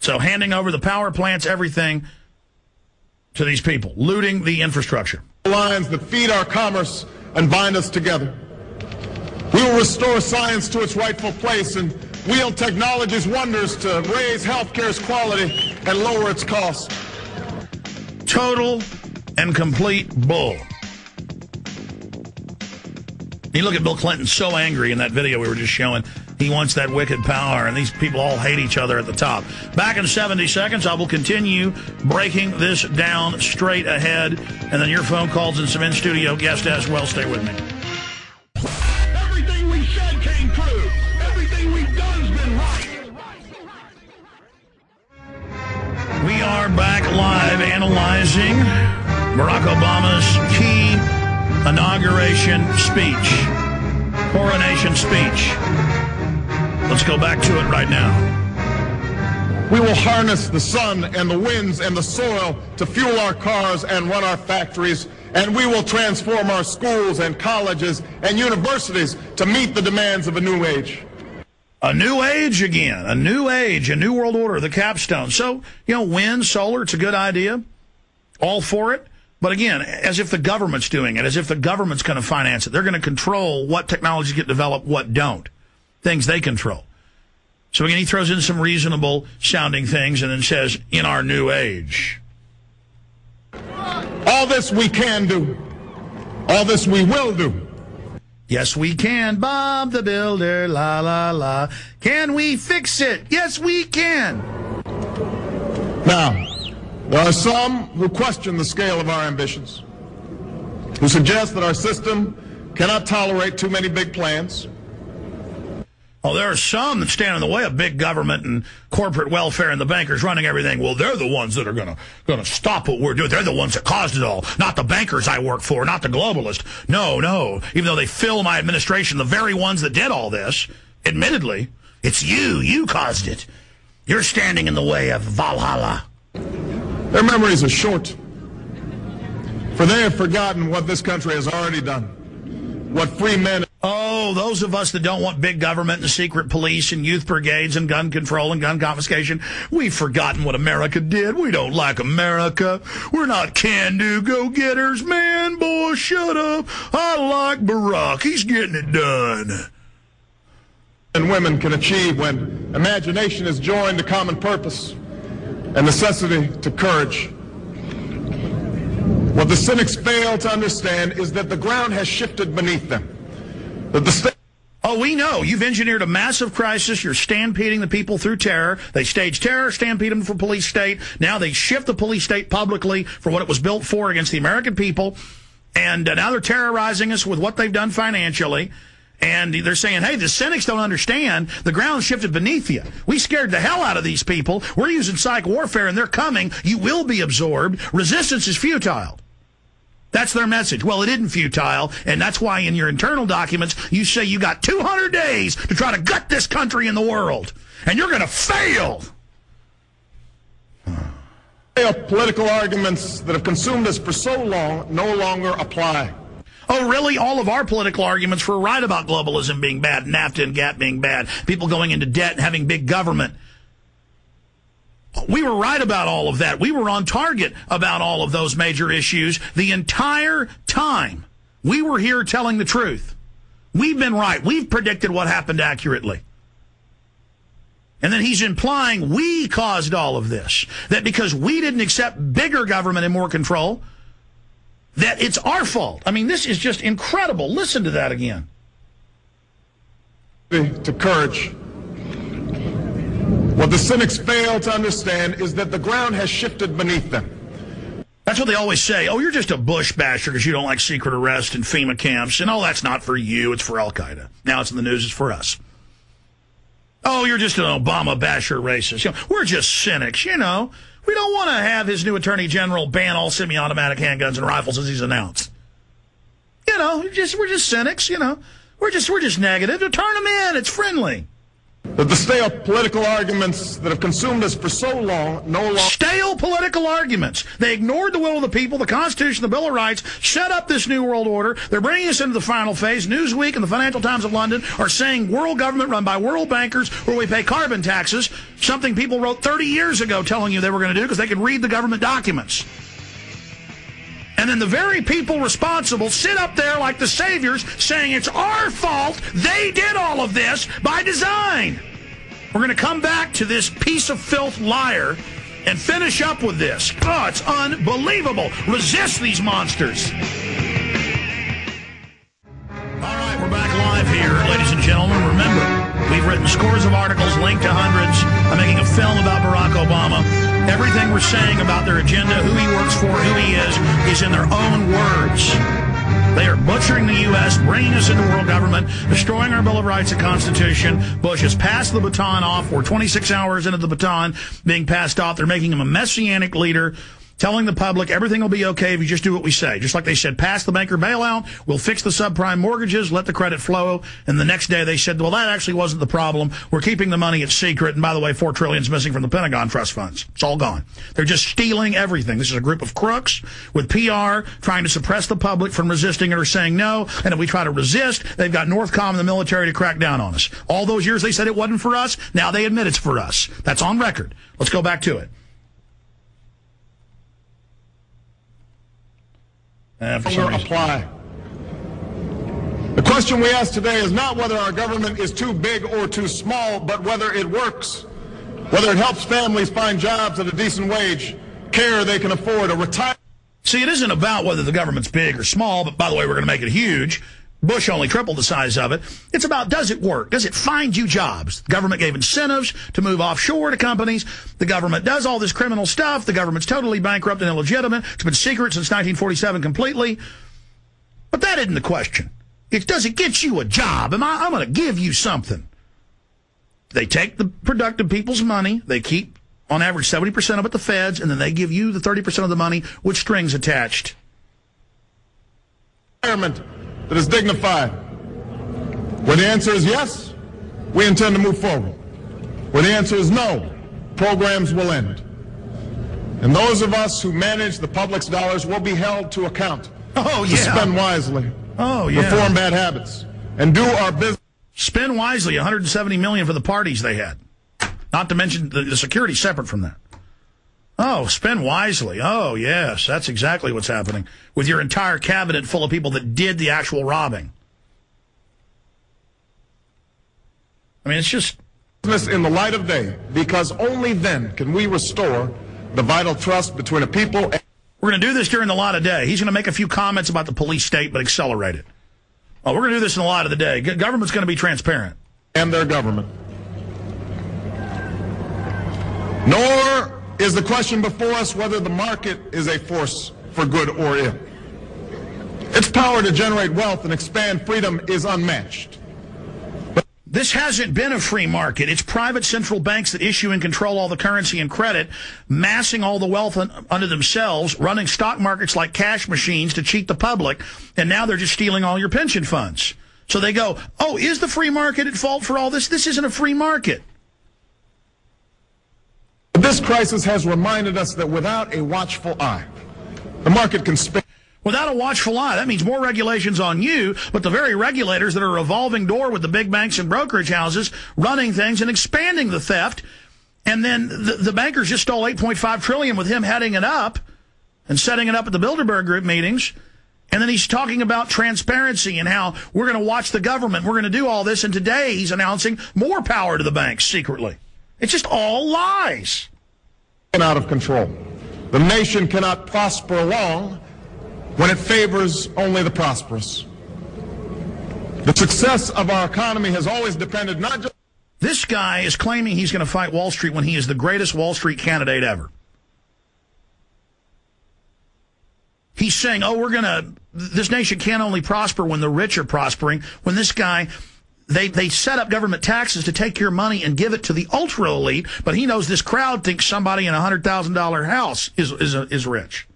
So handing over the power plants, everything to these people, looting the infrastructure. Lines that feed our commerce and bind us together. We will restore science to its rightful place and wield technology's wonders to raise healthcare's quality and lower its costs. Total and complete bull. You look at Bill Clinton, so angry in that video we were just showing. He wants that wicked power, and these people all hate each other at the top. Back in 70 seconds, I will continue breaking this down straight ahead, and then your phone calls and some in-studio guests as well. Stay with me. Everything we said came true. Everything we've done's been right. We are back live analyzing Barack Obama's key inauguration speech, coronation speech. Let's go back to it right now. We will harness the sun and the winds and the soil to fuel our cars and run our factories, and we will transform our schools and colleges and universities to meet the demands of a new age. A new age again, a new age, a new world order, the capstone. So, wind, solar, it's a good idea. All for it. But again, as if the government's doing it, as if the government's going to finance it. They're going to control what technologies get developed, what don't. Things they control. So again, he throws in some reasonable sounding things and then says, in our new age. All this we can do. All this we will do. Yes, we can. Bob the Builder, la, la, la. Can we fix it? Yes, we can. Now, there are some who question the scale of our ambitions, who suggest that our system cannot tolerate too many big plans. Oh, there are some that stand in the way of big government and corporate welfare and the bankers running everything. Well, they're the ones that are going to stop what we're doing. They're the ones that caused it all, not the bankers I work for, not the globalists. No. Even though they fill my administration, the very ones that did all this, admittedly, it's you. You caused it. You're standing in the way of Valhalla. Their memories are short, for they have forgotten what this country has already done, what free men... Oh, those of us that don't want big government and secret police and youth brigades and gun control and gun confiscation, we've forgotten what America did. We don't like America. We're not can-do go-getters. Man, boy, shut up. I like Barack. He's getting it done. And women can achieve when imagination is joined to common purpose and necessity to courage. What the cynics fail to understand is that the ground has shifted beneath them. Oh, we know. You've engineered a massive crisis. You're stampeding the people through terror. They stage terror, stampede them for police state. Now they shift the police state publicly for what it was built for against the American people. And now they're terrorizing us with what they've done financially. And they're saying, hey, the cynics don't understand. The ground shifted beneath you. We scared the hell out of these people. We're using psych warfare, and they're coming. You will be absorbed. Resistance is futile. That's their message. Well, it isn't futile, and that's why in your internal documents you say you got 200 days to try to gut this country and the world, and you're going to fail. Political arguments that have consumed us for so long no longer apply. Oh, really? All of our political arguments were right about globalism being bad, NAFTA and GATT being bad, people going into debt and having big government. We were right about all of that. We were on target about all of those major issues the entire time. We were here telling the truth. We've been right. We've predicted what happened accurately. And then he's implying we caused all of this, that because we didn't accept bigger government and more control, that it's our fault. I mean, this is just incredible. Listen to that again. To courage. What the cynics fail to understand is that the ground has shifted beneath them. That's what they always say. Oh, you're just a Bush basher because you don't like secret arrest and FEMA camps. And, oh, that's not for you. It's for Al-Qaeda. Now it's in the news. It's for us. Oh, you're just an Obama basher racist. We're just cynics, We don't want to have his new attorney general ban all semi-automatic handguns and rifles as he's announced. We're just cynics, We're just negative. Turn them in. It's friendly. That the stale political arguments that have consumed us for so long no longer... Stale political arguments. They ignored the will of the people, the Constitution, the Bill of Rights, set up this new world order. They're bringing us into the final phase. Newsweek and the Financial Times of London are saying world government run by world bankers where we pay carbon taxes, something people wrote 30 years ago telling you they were going to do because they could read the government documents. And then the very people responsible sit up there like the saviors saying it's our fault, they did all of this by design. We're going to come back to this piece of filth liar and finish up with this. Oh, it's unbelievable. Resist these monsters. All right, we're back live here, ladies and gentlemen. Remember, we've written scores of articles, linked to hundreds. I'm making a film about Barack Obama. Everything we're saying about their agenda, who he works for, who he is in their own words. They are butchering the U.S., bringing us into world government, destroying our Bill of Rights and Constitution. Bush has passed the baton off. We're 26 hours into the baton being passed off. They're making him a messianic leader, telling the public everything will be okay if you just do what we say. Just like they said, pass the banker bailout, we'll fix the subprime mortgages, let the credit flow. And the next day they said, well, that actually wasn't the problem. We're keeping the money at secret. And by the way, $4 trillion is missing from the Pentagon trust funds. It's all gone. They're just stealing everything. This is a group of crooks with PR trying to suppress the public from resisting it or saying no. And if we try to resist, they've got Northcom and the military to crack down on us. All those years they said it wasn't for us. Now they admit it's for us. That's on record. Let's go back to it. Apply. The question we ask today is not whether our government is too big or too small, but whether it works, whether it helps families find jobs at a decent wage, care they can afford, a retire. See, it isn't about whether the government's big or small, but by the way, we're going to make it huge. Bush only tripled the size of it. It's about, does it work? Does it find you jobs? The government gave incentives to move offshore to companies. The government does all this criminal stuff. The government's totally bankrupt and illegitimate. It's been secret since 1947 completely. But that isn't the question. It's, does it get you a job? I'm going to give you something. They take the productive people's money. They keep, on average, 70% of it the feds, and then they give you the 30% of the money with strings attached. That is dignified. Where the answer is yes, we intend to move forward. Where the answer is no, programs will end. And those of us who manage the public's dollars will be held to account. Oh, yeah. To spend wisely. Oh, yeah. Reform bad habits. And do our business. Spend wisely, $170 million for the parties they had. Not to mention the security separate from that. Oh, spend wisely. Oh, yes, that's exactly what's happening with your entire cabinet full of people that did the actual robbing. I mean, it's just... in the light of day, because only then can we restore the vital trust between a people and... We're going to do this during the light of day. He's going to make a few comments about the police state, but accelerate it. Oh, we're going to do this in the light of the day. Government's going to be transparent. And their government. Nor is the question before us whether the market is a force for good or ill. Its power to generate wealth and expand freedom is unmatched. This hasn't been a free market. It's private central banks that issue and control all the currency and credit, massing all the wealth under themselves, running stock markets like cash machines to cheat the public, and now they're just stealing all your pension funds. So they go, oh, is the free market at fault for all this? This isn't a free market. This crisis has reminded us that without a watchful eye, the market can spin. Without a watchful eye, that means more regulations on you, but the very regulators that are a revolving door with the big banks and brokerage houses running things and expanding the theft. And then the bankers just stole $8.5 trillion with him heading it up and setting it up at the Bilderberg Group meetings. And then he's talking about transparency and how we're going to watch the government. We're going to do all this. And today he's announcing more power to the banks secretly. It's just all lies. And out of control. The nation cannot prosper long when it favors only the prosperous. The success of our economy has always depended not just... This guy is claiming he's going to fight Wall Street when he is the greatest Wall Street candidate ever. He's saying, oh, this nation can't only prosper when the rich are prospering. When this guy, they set up government taxes to take your money and give it to the ultra elite, but he knows this crowd thinks somebody in a $100,000 house is rich.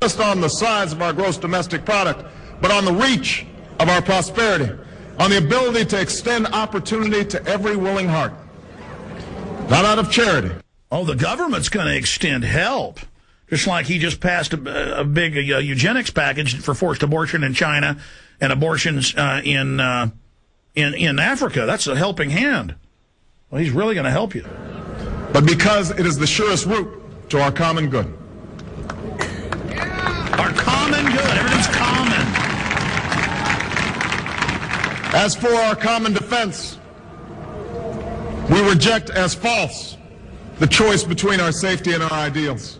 Just on the size of our gross domestic product, but on the reach of our prosperity. on the ability to extend opportunity to every willing heart, not out of charity. Oh, the government's going to extend help. Just like he just passed a big eugenics package for forced abortion in China and abortions in Africa. That's a helping hand. Well, he's really going to help you. But because it is the surest route to our common good. Our common good. Everything's common. As for our common defense, we reject as false the choice between our safety and our ideals.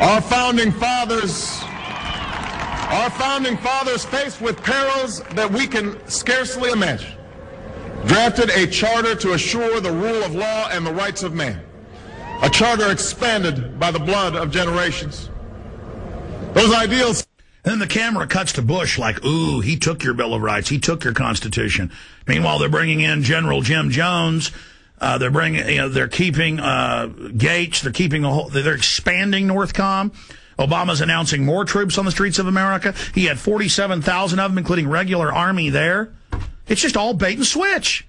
Our founding fathers, faced with perils that we can scarcely imagine, drafted a charter to assure the rule of law and the rights of man, a charter expanded by the blood of generations. Those ideals. And then the camera cuts to Bush like, ooh, he took your Bill of Rights. He took your Constitution. Meanwhile, they're bringing in General Jim Jones. They're keeping Gates. They're expanding Northcom. Obama's announcing more troops on the streets of America. He had 47,000 of them, including regular Army there. It's just all bait and switch.